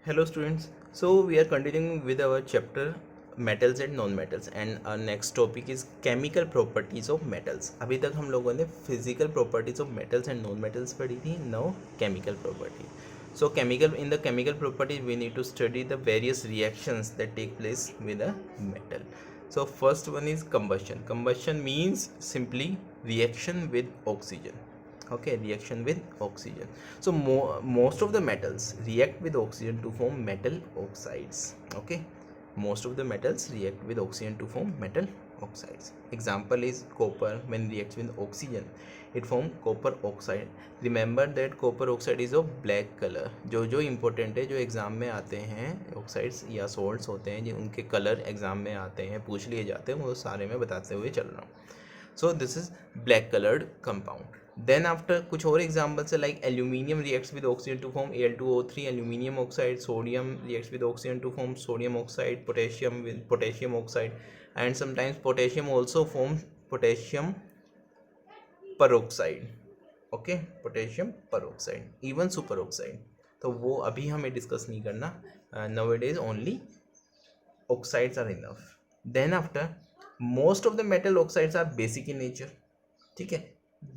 Hello students, so we are continuing with our chapter metals and non-metals and our next topic is chemical properties of metals. अभी तक हम लोगों ने physical properties of metals and non-metals पढ़ी थी. Now chemical properties. So in the chemical properties we need to study the various reactions that take place with a metal. So first one is combustion. Combustion means simply reaction with oxygen. Okay, reaction with oxygen. So most of the metals react with oxygen to form metal oxides. Okay, most of the metals react with oxygen to form metal oxides. Example is copper. When reacts with oxygen it form copper oxide. Remember that copper oxide is of black color. जो important है, जो exam में आते हैं oxides या salts होते हैं, जो उनके कलर एग्जाम में आते हैं, पूछ लिए जाते हैं, वो सारे मैं बताते हुए चल रहा हूँ. So this is black colored compound. Then after कुछ और examples है like aluminium reacts with oxygen to form Al2O3 aluminium oxide, sodium reacts with oxygen to form sodium oxide, potassium with potassium oxide, and sometimes potassium also forms potassium peroxide. Okay, potassium peroxide, even superoxide. तो वो अभी हमें discuss नहीं करना. Nowadays only oxides are enough. Then after most of the metal oxides are basic in nature. ठीक है,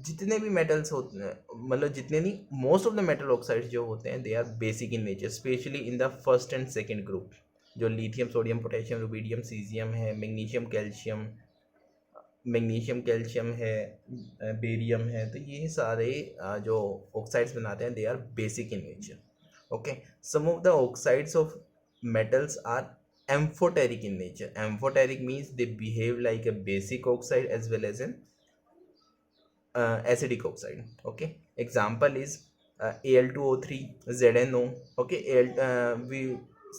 जितने भी मेटल्स होते हैं, मतलब जितने नहीं, most of the metal oxides जो होते हैं they are basic in nature, especially in the first and second group. जो lithium, sodium, potassium, rubidium, caesium है, मैग्नीशियम कैल्शियम है, बेरियम है, तो ये सारे जो ऑक्साइड्स बनाते हैं they are basic in nature. Okay, some of the oxides of metals are amphoteric in nature. Amphoteric means they behave like a basic oxide as well as an acidic oxide. Okay, example is Al2O3, ZNO. Okay, we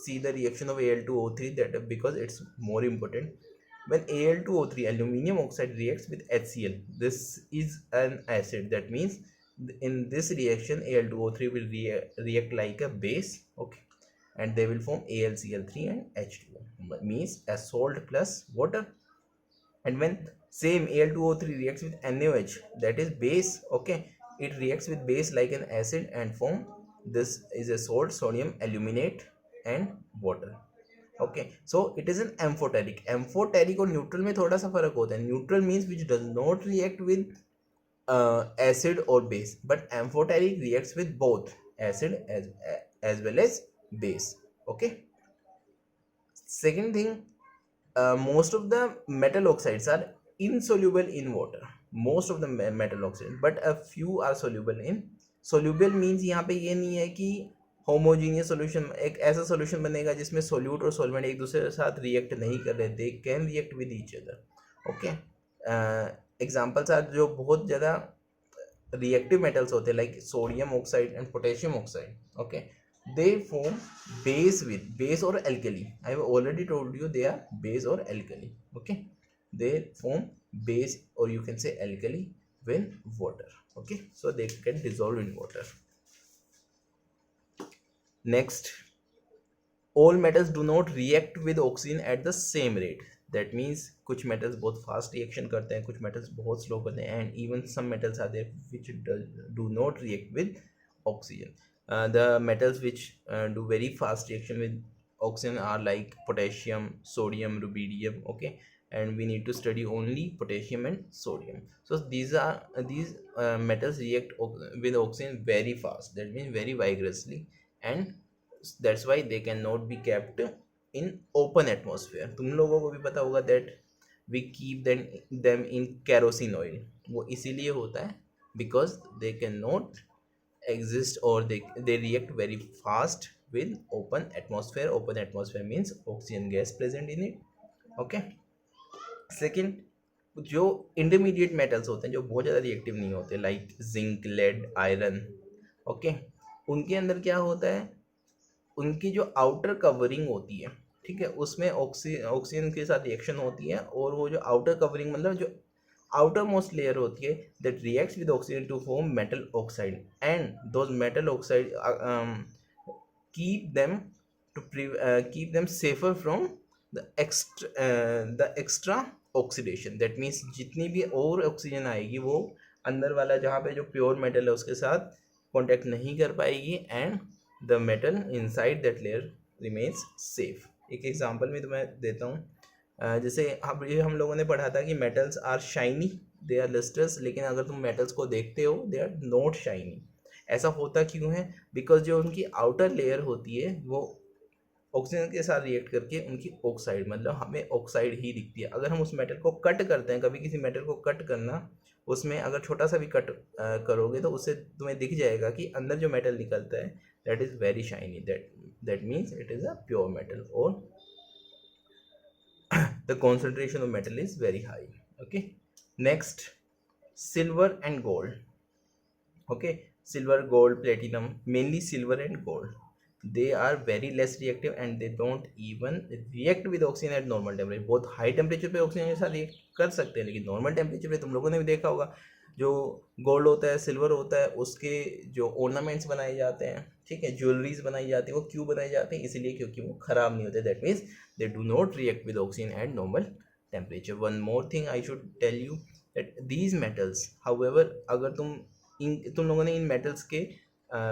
see the reaction of Al2O3 that because it's more important. When Al2O3 aluminium oxide reacts with HCl, this is an acid. That means in this reaction Al2O3 will react like a base. Okay, and they will form AlCl3 and H2O, means a salt plus water. And when same Al2O3 reacts with NaOH, that is base, okay, it reacts with base like an acid and form, this is a salt, sodium aluminate and water. Okay, so it is an amphoteric. Amphoteric और neutral में थोड़ा सा फर्क होता है. Neutral means which does not react with acid or base, but amphoteric reacts with both acid as well as base. Okay, second thing, most of the metal oxides are insoluble in water. Most of the metal oxides, but a few are soluble in. Soluble means यहाँ पे ये नहीं है कि homogeneous solution, एक ऐसा solution बनेगा जिसमें सोल्यूट और सॉल्वेंट एक दूसरे के साथ रिएक्ट नहीं कर रहे, they can react with each other. Okay, examples are जो बहुत ज़्यादा रिएक्टिव मेटल्स होते हैं like sodium oxide and potassium oxide. Okay, they form base with base or alkali. I have already told you they are base or alkali. Okay, they form base or you can say alkali when water. Okay, so they can dissolve in water. Next, all metals do not react with oxygen at the same rate. That means कुछ metals बहुत fast reaction करते हैं, कुछ metals बहुत slow करते हैं, and even some metals are there which do not react with oxygen. The metals which do very fast reaction with oxygen are like potassium, sodium, rubidium. Okay, and we need to study only potassium and sodium. So these metals react with oxygen very fast, that means very vigorously, and that's why they cannot be kept in open atmosphere. तुम लोगों को भी पता होगा that we keep them in kerosene oil. वो इसीलिए होता है because they cannot exist or they react very fast with open atmosphere. Open atmosphere means oxygen gas present in it. Okay, second, जो इंटरमीडिएट मेटल्स होते हैं जो बहुत ज़्यादा रिएक्टिव नहीं होते like zinc, lead, iron. Okay, उनके अंदर क्या होता है, उनकी जो आउटर कवरिंग होती है, ठीक है, उसमें ऑक्सीजन के साथ रिएक्शन होती है, और वो जो आउटर कवरिंग मतलब जो outer most layer होती है that reacts with oxygen to form metal oxide, and those metal oxide keep them safer from the extra oxidation. that means जितनी भी और ऑक्सीजन आएगी वो अंदर वाला जहाँ पे जो प्योर मेटल है उसके साथ कांटेक्ट नहीं कर पाएगी, and the metal inside that layer remains safe. एक एग्जांपल में तुम्हें देता हूँ, जैसे अब ये हम लोगों ने पढ़ा था कि metals are shiny, they are lustres, लेकिन अगर तुम मेटल्स को देखते हो दे आर नॉट शाइनी। ऐसा होता क्यों है? बिकॉज जो उनकी आउटर लेयर होती है वो ऑक्सीजन के साथ रिएक्ट करके उनकी ऑक्साइड, मतलब हमें ऑक्साइड ही दिखती है। अगर हम उस मेटल को कट करते हैं, कभी किसी मेटल को कट करना, उसमें अगर छोटा सा भी कट करोगे तो उससे तुम्हें दिख जाएगा कि अंदर जो मेटल निकलता है that is very shiny, that means it is a pure metal, और the concentration of metal is very high. Okay, next silver and gold. okay, silver, gold, platinum, mainly silver and gold, they are very less reactive and they don't even react with oxygen at normal temperature। बहुत high temperature पे oxygen के साथ react कर सकते हैं, लेकिन normal temperature पे तुम लोगों ने भी देखा होगा जो गोल्ड होता है, सिल्वर होता है, उसके जो ऑर्नामेंट्स बनाए जाते हैं, ठीक है, ज्वेलरीज बनाई जाती है, वो क्यों बनाई जाती है? इसलिए क्योंकि वो खराब नहीं होते, that means they do not react with oxygen at normal temperature. One more thing I should tell you that these metals however, अगर तुम लोगों ने इन मेटल्स के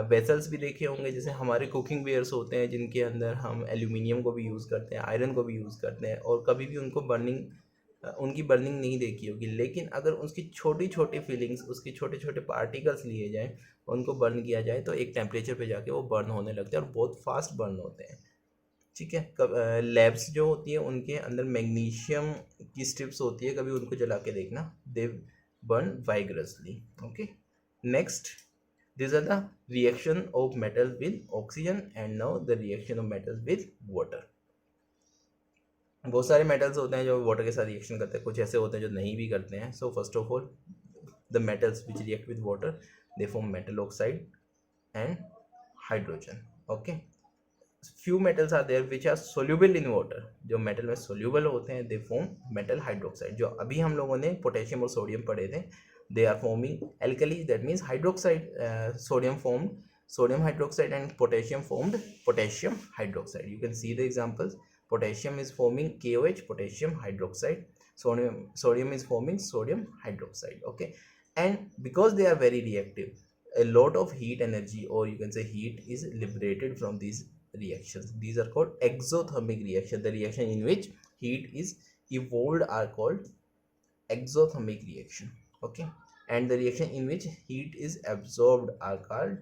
वेसल्स भी देखे होंगे, जैसे हमारे कुकिंग वेयर्स होते हैं जिनके अंदर हम एल्यूमिनियम को भी यूज़ करते हैं, आयरन को भी यूज़ करते हैं, और कभी भी उनको उनकी बर्निंग नहीं देखी होगी, लेकिन अगर उसकी छोटी छोटी फीलिंग्स, उसके छोटे छोटे पार्टिकल्स लिए जाएँ, उनको बर्न किया जाए तो एक टेम्परेचर पे जाके वो बर्न होने लगते हैं और बहुत फास्ट बर्न होते हैं, ठीक है। लैब्स जो होती है उनके अंदर मैग्नीशियम की स्ट्रिप्स होती है, कभी उनको जला के देखना, they burn vigorously. Okay, next, these are the reaction of metal with oxygen, and now the reaction of metals with water। बहुत सारे मेटल्स होते हैं जो वाटर के साथ रिएक्शन करते हैं, कुछ ऐसे होते हैं जो नहीं भी करते हैं। So first of all the metals which react with water, they form metal oxide and hydrogen. Okay, few metals are there which are soluble in water, जो मेटल में सोल्यूबल होते हैं दे फॉर्म मेटल हाइड्रोक्साइड। जो अभी हम लोगों ने potassium और सोडियम पढ़े थे, they are forming alkali, that means hydroxide, sodium formed sodium hydroxide and potassium formed potassium hydroxide। You can see the examples, potassium is forming KOH, potassium hydroxide, sodium is forming sodium hydroxide। Okay, and because they are very reactive, a lot of heat energy, or you can say heat, is liberated from these reactions. These are called exothermic reaction. The reaction in which heat is evolved are called exothermic reaction। Okay, and the reaction in which heat is absorbed are called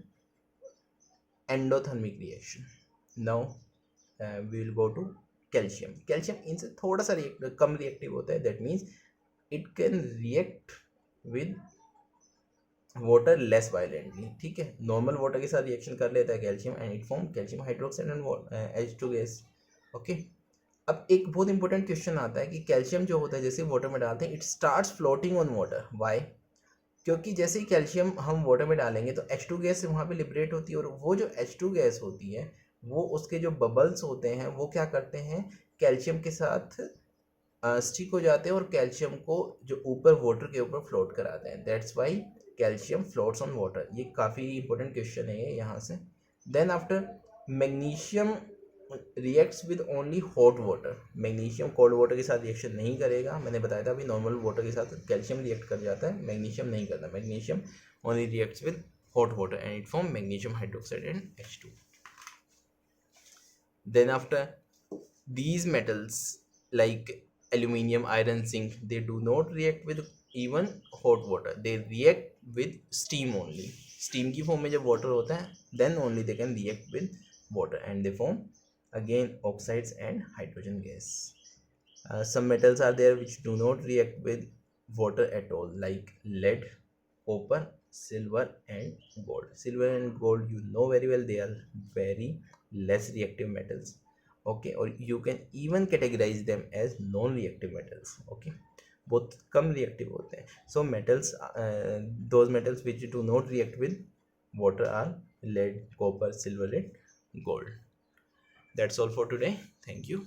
endothermic reaction। now we will go to calcium। calcium इनसे थोड़ा सा कम reactive होता है, that means it can react with water less violently। ठीक है, normal water के साथ reaction कर लेता है calcium, and it form calcium hydroxide and H2 gas. Okay, अब एक बहुत इंपॉर्टेंट क्वेश्चन आता है कि कैल्शियम जो होता है जैसे वाटर में डालते हैं, it starts floating on water. Why? क्योंकि जैसे ही कैल्शियम हम वाटर में डालेंगे तो H2 गैस वहाँ पे लिबरेट होती है, और वो जो H2 गैस होती है वो उसके जो बबल्स होते हैं वो क्या करते हैं, कैल्शियम के साथ स्टिक हो जाते हैं और कैल्शियम को जो ऊपर वाटर के ऊपर फ्लोट कराते हैं। That's why calcium floats on water. ये काफ़ी इंपॉर्टेंट क्वेश्चन है ये यहाँ से। Then after, magnesium reacts with only hot water. Magnesium cold water के साथ रिएक्शन नहीं करेगा, मैंने बताया था अभी, नॉर्मल वाटर के साथ कैल्शियम रिएक्ट कर जाता है, मैग्नीशियम नहीं करता। Magnesium only reacts with hot water and it form magnesium hydroxide and H2। Then after, these metals like aluminium, iron, zinc, they do not react with even hot water, they react with steam only। steam की form में जब water होता है then only they can react with water and they form again oxides and hydrogen gas। some metals are there which do not react with water at all, like lead, copper, silver and gold। silver and gold you know very well, they are very less reactive metals। okay, or you can even categorize them as non reactive metals। okay, बहुत कम reactive होते हैं। so metals, those metals which do not react with water are lead, copper, silver and gold। that's all for today, thank you।